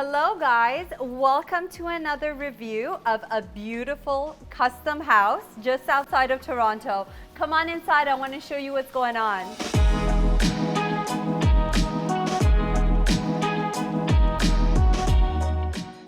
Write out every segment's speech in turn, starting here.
Hello guys, welcome to another review of a beautiful custom house just outside of Toronto. Come on inside, I want to show you what's going on.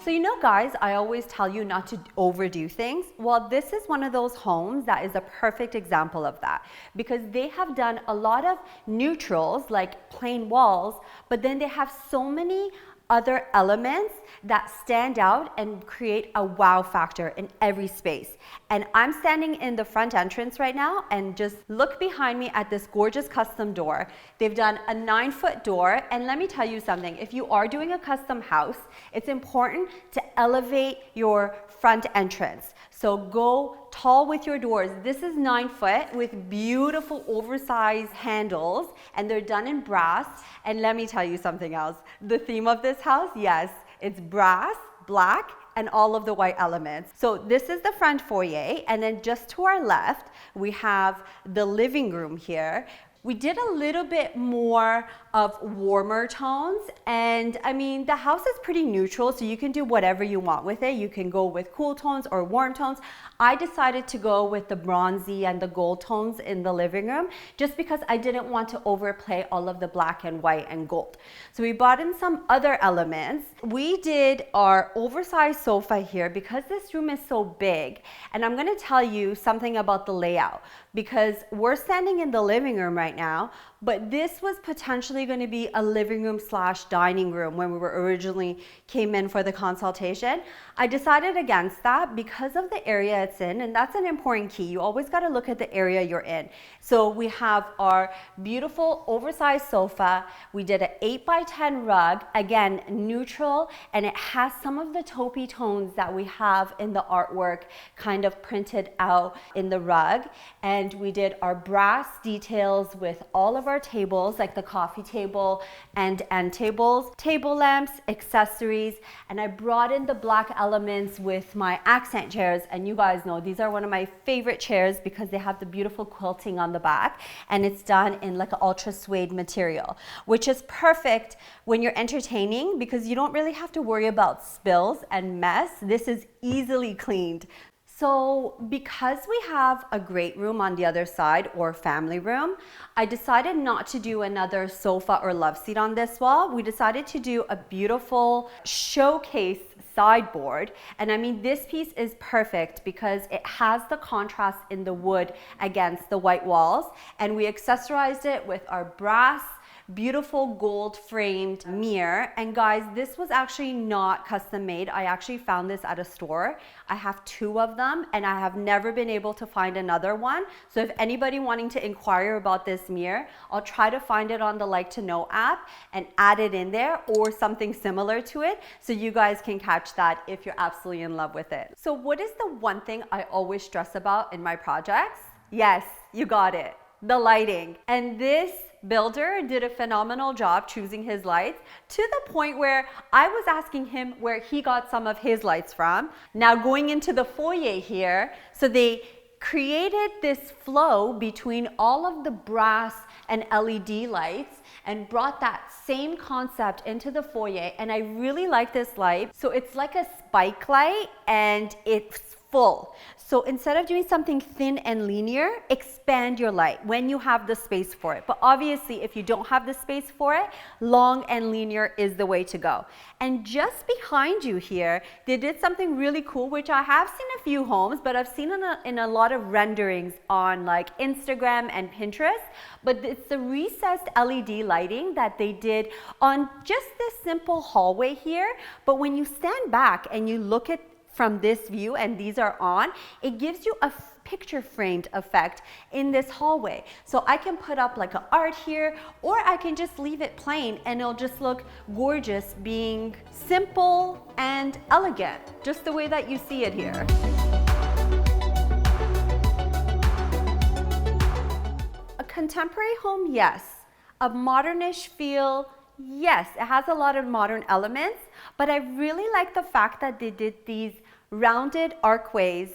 So you know guys, I always tell you not to overdo things. Well, this is one of those homes that is a perfect example of that because they have done a lot of neutrals like plain walls, but then they have so many other elements that stand out and create a wow factor in every space. And I'm standing in the front entrance right now and just look behind me at this gorgeous custom door. They've done a 9-foot door, and let me tell you something, if you are doing a custom house, it's important to elevate your front entrance. So go tall with your doors. This is 9 foot with beautiful oversized handles, and they're done in brass. And let me tell you something else. The theme of this house, yes, it's brass, black, and all of the white elements. So this is the front foyer, and then just to our left, we have the living room here. We did a little bit more of warmer tones, and I mean, the house is pretty neutral, so you can do whatever you want with it. You can go with cool tones or warm tones. I decided to go with the bronzy and the gold tones in the living room just because I didn't want to overplay all of the black and white and gold. So we brought in some other elements. We did our oversized sofa here because this room is so big, and I'm gonna tell you something about the layout because we're standing in the living room right now, but this was potentially going to be a living room / dining room when we were originally came in for the consultation. I decided against that because of the area it's in, and that's an important key. You always got to look at the area you're in. So we have our beautiful oversized sofa. We did an 8x10 rug, again neutral, and it has some of the taupey tones that we have in the artwork kind of printed out in the rug. And we did our brass details with all of our tables, like the coffee table and end tables, table lamps, accessories, and I brought in the black elements with my accent chairs. And you guys know these are one of my favorite chairs because they have the beautiful quilting on the back, and it's done in like an ultra suede material, which is perfect when you're entertaining because you don't really have to worry about spills and mess. This is easily cleaned. So because we have a great room on the other side, or family room, I decided not to do another sofa or love seat on this wall. We decided to do a beautiful showcase sideboard. And I mean, this piece is perfect because it has the contrast in the wood against the white walls. And we accessorized it with our brass beautiful gold framed mirror. And guys, this was actually not custom made. I actually found this at a store. I have 2 of them and I have never been able to find another one. So if anybody wanting to inquire about this mirror, I'll try to find it on the Like to Know app and add it in there or something similar to it so you guys can catch that if you're absolutely in love with it. So what is the one thing I always stress about in my projects? Yes, you got it, the lighting. And this builder did a phenomenal job choosing his lights to the point where I was asking him where he got some of his lights from. Now going into the foyer here, so they created this flow between all of the brass and LED lights and brought that same concept into the foyer, and I really like this light. So it's like a spike light and it's full. So instead of doing something thin and linear, expand your light when you have the space for it. But obviously, if you don't have the space for it, long and linear is the way to go. And just behind you here, they did something really cool, which I have seen a few homes, but I've seen in a lot of renderings on like Instagram and Pinterest. But it's the recessed LED lighting that they did on just this simple hallway here. But when you stand back and you look at from this view and these are on, it gives you a picture framed effect in this hallway. So I can put up like an art here, or I can just leave it plain and it'll just look gorgeous, being simple and elegant, just the way that you see it here. A contemporary home, yes. A modernish feel, yes, it has a lot of modern elements, but I really like the fact that they did these rounded archways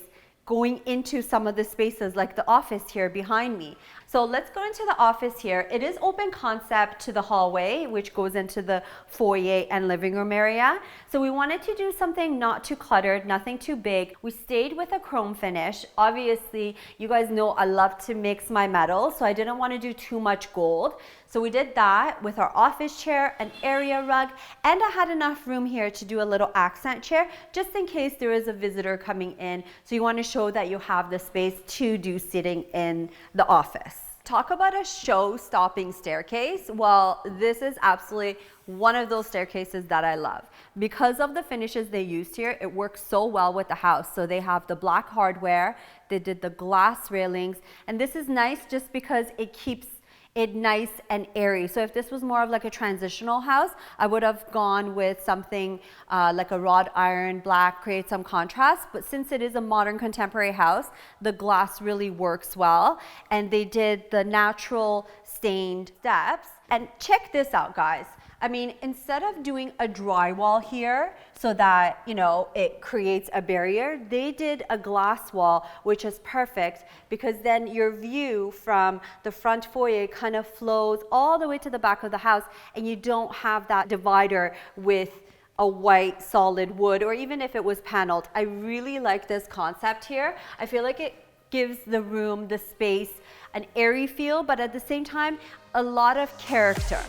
going into some of the spaces like the office here behind me. So let's go into the office here. It is open concept to the hallway, which goes into the foyer and living room area. So we wanted to do something not too cluttered, nothing too big. We stayed with a chrome finish. Obviously, you guys know I love to mix my metals, so I didn't want to do too much gold. So we did that with our office chair, an area rug, and I had enough room here to do a little accent chair just in case there is a visitor coming in. So you want to show that you have the space to do sitting in the office. Talk about a show-stopping staircase. Well, this is absolutely one of those staircases that I love. Because of the finishes they used here, it works so well with the house. So they have the black hardware, they did the glass railings, and this is nice just because it keeps it nice and airy. So if this was more of like a transitional house, I would have gone with something like a wrought iron black, create some contrast. But since it is a modern contemporary house, the glass really works well. And they did the natural stained steps. And check this out, guys. I mean, instead of doing a drywall here so that, you know, it creates a barrier, they did a glass wall, which is perfect because then your view from the front foyer kind of flows all the way to the back of the house and you don't have that divider with a white solid wood, or even if it was paneled. I really like this concept here. I feel like it gives the room, the space, an airy feel, but at the same time, a lot of character.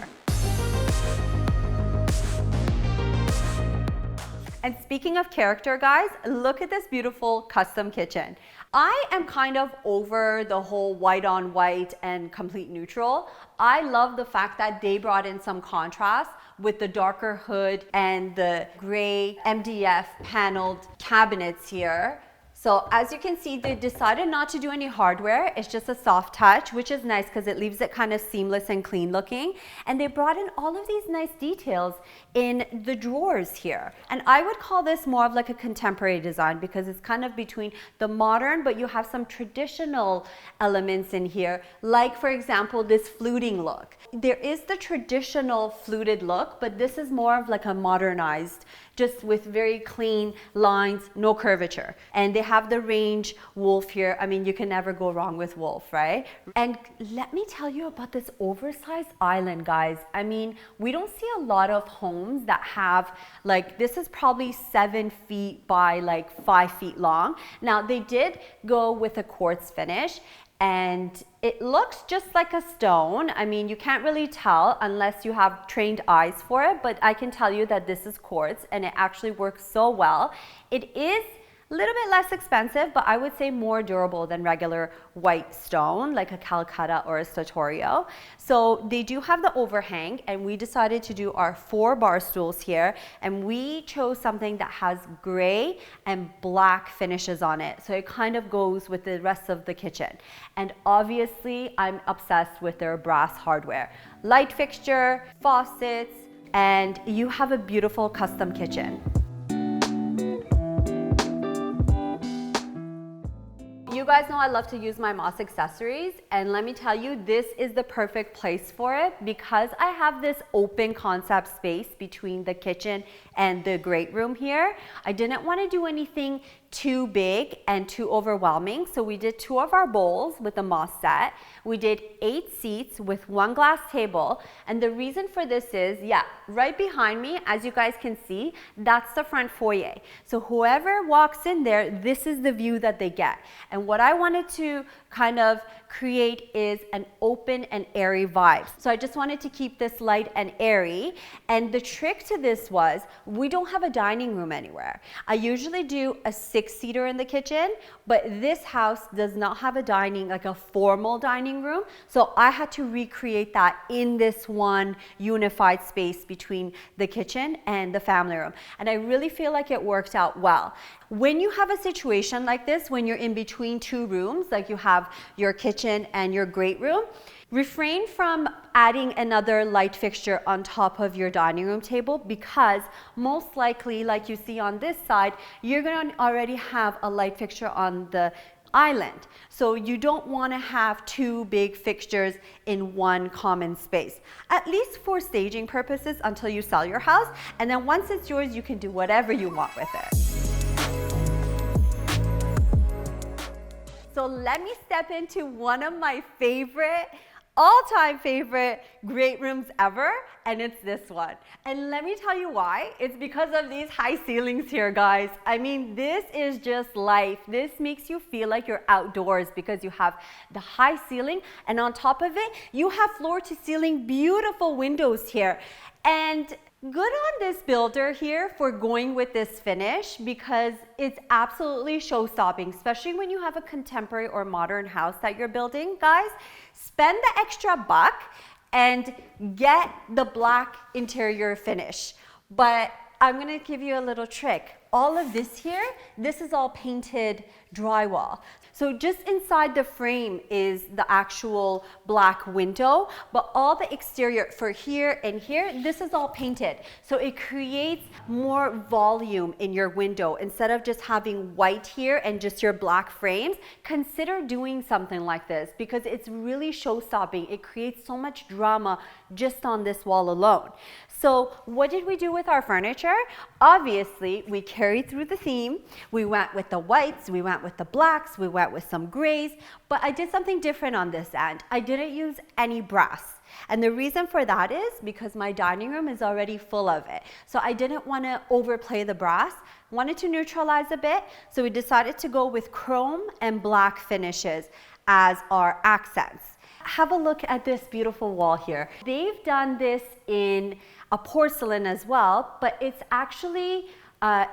And speaking of character, guys, look at this beautiful custom kitchen. I am kind of over the whole white on white and complete neutral. I love the fact that they brought in some contrast with the darker hood and the gray MDF paneled cabinets here. So as you can see, they decided not to do any hardware. It's just a soft touch, which is nice because it leaves it kind of seamless and clean looking. And they brought in all of these nice details in the drawers here. And I would call this more of like a contemporary design because it's kind of between the modern, but you have some traditional elements in here. Like for example, this fluting look. There is the traditional fluted look, but this is more of like a modernized, just with very clean lines, no curvature. And they have the range wolf here. I mean, you can never go wrong with wolf, right? And let me tell you about this oversized island, guys. I mean, we don't see a lot of homes that have, like, this is probably 7 feet by like 5 feet long. Now, they did go with a quartz finish, and it looks just like a stone. I mean, you can't really tell unless you have trained eyes for it, but I can tell you that this is quartz and it actually works so well. It is a little bit less expensive, but I would say more durable than regular white stone, like a Calcutta or a Sartorio. So they do have the overhang, and we decided to do our 4 bar stools here, and we chose something that has gray and black finishes on it. So it kind of goes with the rest of the kitchen. And obviously, I'm obsessed with their brass hardware. Light fixture, faucets, and you have a beautiful custom kitchen. You guys know I love to use my Moss accessories, and let me tell you, this is the perfect place for it because I have this open concept space between the kitchen and the great room here. I didn't want to do anything too big and too overwhelming, so we did 2 of our bowls with the Moss set. We did 8 seats with 1 glass table, and the reason for this is, yeah, right behind me, as you guys can see, that's the front foyer. So whoever walks in there, this is the view that they get. And what I wanted to kind of create is an open and airy vibe. So I just wanted to keep this light and airy. And the trick to this was, we don't have a dining room anywhere. I usually do a 6-seater in the kitchen, but this house does not have a dining, like a formal dining room. So I had to recreate that in this one unified space between the kitchen and the family room. And I really feel like it worked out well. When you have a situation like this, when you're in between 2 rooms, like you have your kitchen and your great room, refrain from adding another light fixture on top of your dining room table because most likely, like you see on this side, you're going to already have a light fixture on the island. So you don't want to have 2 big fixtures in one common space, at least for staging purposes until you sell your house. And then once it's yours, you can do whatever you want with it. So let me step into one of my all-time favorite great rooms ever, and it's this one. And let me tell you why. It's because of these high ceilings here, guys. I mean, this is just life. This makes you feel like you're outdoors because you have the high ceiling, and on top of it, you have floor-to-ceiling beautiful windows here. And good on this builder here for going with this finish because it's absolutely show-stopping, especially when you have a contemporary or modern house that you're building, guys. Spend the extra buck and get the black interior finish. But I'm gonna give you a little trick. All of this here, this is all painted drywall. So just inside the frame is the actual black window, but all the exterior for here and here, this is all painted. So it creates more volume in your window. Instead of just having white here and just your black frames, consider doing something like this because it's really show-stopping. It creates so much drama just on this wall alone. So what did we do with our furniture? Obviously, we carried through the theme. We went with the whites, we went with the blacks, we went with some grays, but I did something different on this end. I didn't use any brass. And the reason for that is because my dining room is already full of it. So I didn't want to overplay the brass, wanted to neutralize a bit. So we decided to go with chrome and black finishes as our accents. Have a look at this beautiful wall here. They've done this in a porcelain as well, but it's actually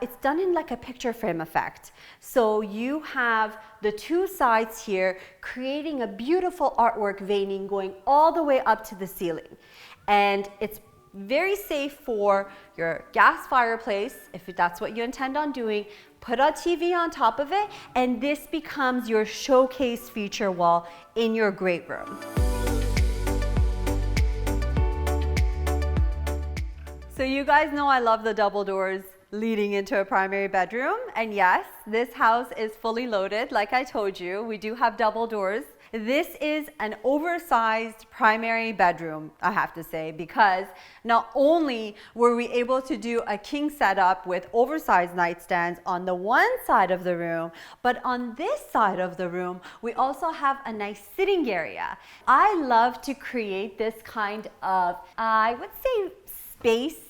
it's done in like a picture frame effect. So you have the two sides here creating a beautiful artwork veining going all the way up to the ceiling. And it's very safe for your gas fireplace, if that's what you intend on doing. Put a TV on top of it, and this becomes your showcase feature wall in your great room. So you guys know I love the double doors leading into a primary bedroom. And yes, this house is fully loaded. Like I told you, we do have double doors. This is an oversized primary bedroom, I have to say, because not only were we able to do a king setup with oversized nightstands on the one side of the room, but on this side of the room, we also have a nice sitting area. I love to create this kind of, I would say, space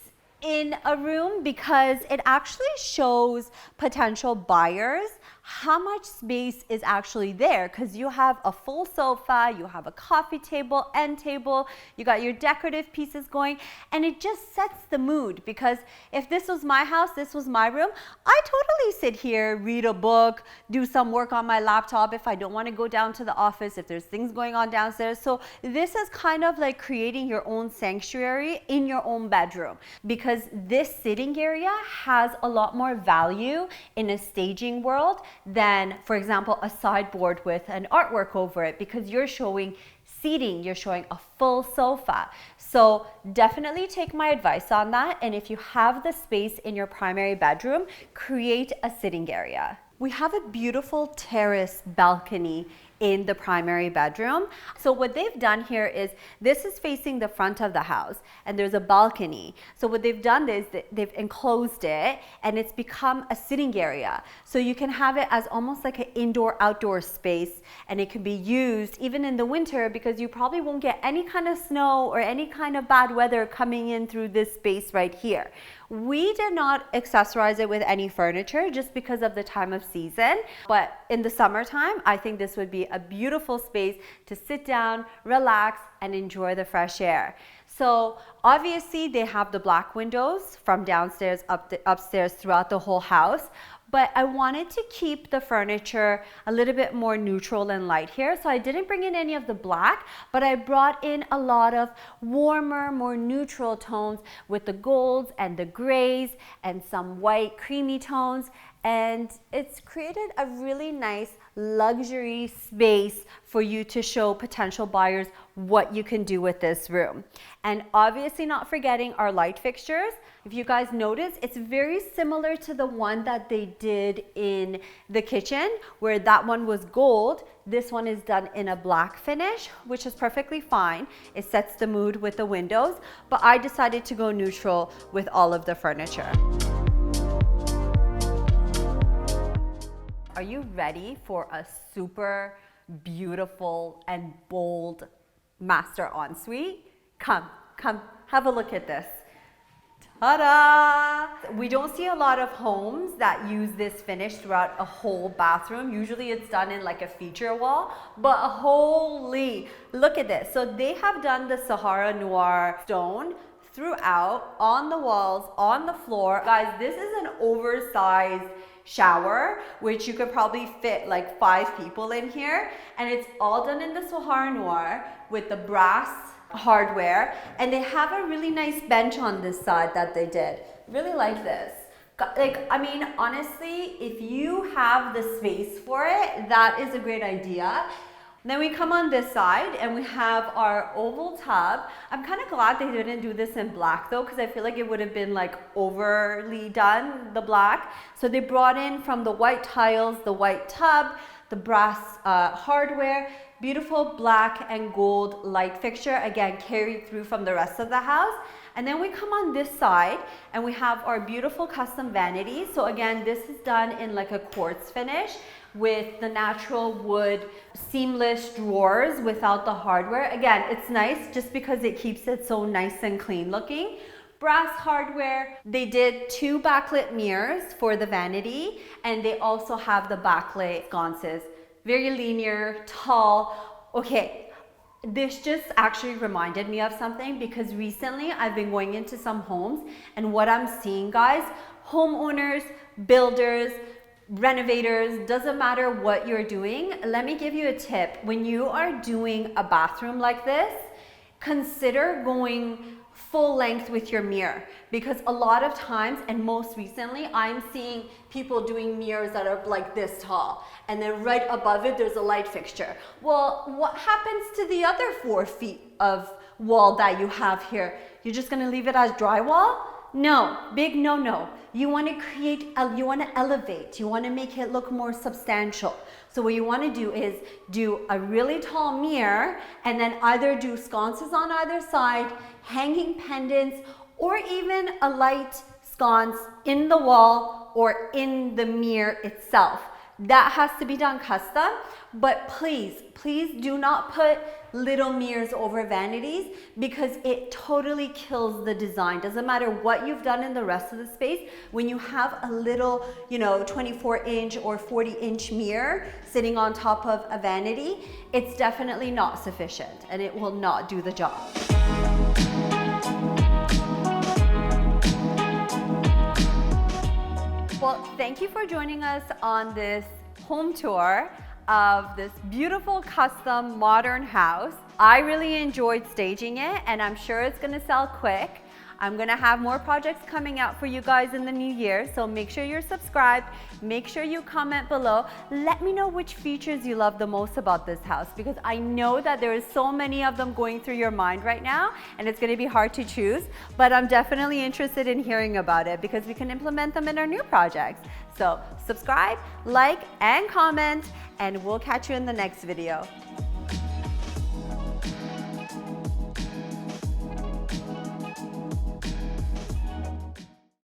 in a room because it actually shows potential buyers how much space is actually there, because you have a full sofa, you have a coffee table, end table, you got your decorative pieces going, and it just sets the mood. Because if this was my house, this was my room, I totally sit here, read a book, do some work on my laptop if I don't want to go down to the office, if there's things going on downstairs. So this is kind of like creating your own sanctuary in your own bedroom, because this sitting area has a lot more value in a staging world than, for example, a sideboard with an artwork over it, because you're showing seating, you're showing a full sofa. So definitely take my advice on that. And if you have the space in your primary bedroom, create a sitting area. We have a beautiful terrace balcony in the primary bedroom. So what they've done here is, this is facing the front of the house and there's a balcony. So what they've done is they've enclosed it and it's become a sitting area. So you can have it as almost like an indoor-outdoor space, and it can be used even in the winter because you probably won't get any kind of snow or any kind of bad weather coming in through this space right here. We did not accessorize it with any furniture just because of the time of season, but in the summertime, I think this would be a beautiful space to sit down, relax, and enjoy the fresh air. So obviously they have the black windows from downstairs up to upstairs throughout the whole house, but I wanted to keep the furniture a little bit more neutral and light here. So I didn't bring in any of the black, but I brought in a lot of warmer, more neutral tones with the golds and the grays and some white creamy tones. And it's created a really nice luxury space for you to show potential buyers what you can do with this room. And obviously not forgetting our light fixtures. If you guys notice, it's very similar to the one that they did in the kitchen, where that one was gold. This one is done in a black finish, which is perfectly fine. It sets the mood with the windows, but I decided to go neutral with all of the furniture. are you ready for a super beautiful and bold master ensuite? Come, have a look at this. Ta-da! We don't see a lot of homes that use this finish throughout a whole bathroom. Usually it's done in like a feature wall, but holy, look at this. So they have done the Sanaz Nouri stone throughout, on the walls, on the floor. Guys, this is an oversized shower, which you could probably fit like 5 people in here. And it's all done in the Sanaz Nouri with the brass hardware. And they have a really nice bench on this side that they did. Really like this. Like, I mean, honestly, if you have the space for it, that is a great idea. Then we come on this side and we have our oval tub. I'm kind of glad they didn't do this in black though, because I feel like it would have been like overly done, the black. So they brought in from the white tiles, the white tub, the brass hardware, beautiful black and gold light fixture, again, carried through from the rest of the house. And then we come on this side and we have our beautiful custom vanity. So again, this is done in like a quartz finish with the natural wood seamless drawers without the hardware. Again, it's nice just because it keeps it so nice and clean looking. Brass hardware. They did 2 backlit mirrors for the vanity, and they also have the backlit sconces. Very linear, tall. Okay, this just actually reminded me of something, because recently I've been going into some homes, and what I'm seeing, guys, homeowners, builders, renovators, doesn't matter what you're doing. Let me give you a tip. When you are doing a bathroom like this, consider going full length with your mirror, because a lot of times, and most recently, I'm seeing people doing mirrors that are like this tall, and then right above it there's a light fixture. Well, what happens to the other 4 feet of wall that you have here? You're just gonna leave it as drywall? No, big no. You want to create, you want to elevate, you want to make it look more substantial. So what you want to do is do a really tall mirror, and then either do sconces on either side, hanging pendants, or even a light sconce in the wall or in the mirror itself. That has to be done custom, but please do not put little mirrors over vanities, because it totally kills the design. Doesn't matter what you've done in the rest of the space, when you have a little, 24-inch or 40-inch mirror sitting on top of a vanity, it's definitely not sufficient and it will not do the job. Well, thank you for joining us on this home tour of this beautiful custom modern house. I really enjoyed staging it, and I'm sure it's gonna sell quick. I'm gonna have more projects coming out for you guys in the new year, so make sure you're subscribed, make sure you comment below. Let me know which features you love the most about this house, because I know that there is so many of them going through your mind right now, and it's gonna be hard to choose, but I'm definitely interested in hearing about it, because we can implement them in our new projects. So subscribe, like, and comment, and we'll catch you in the next video.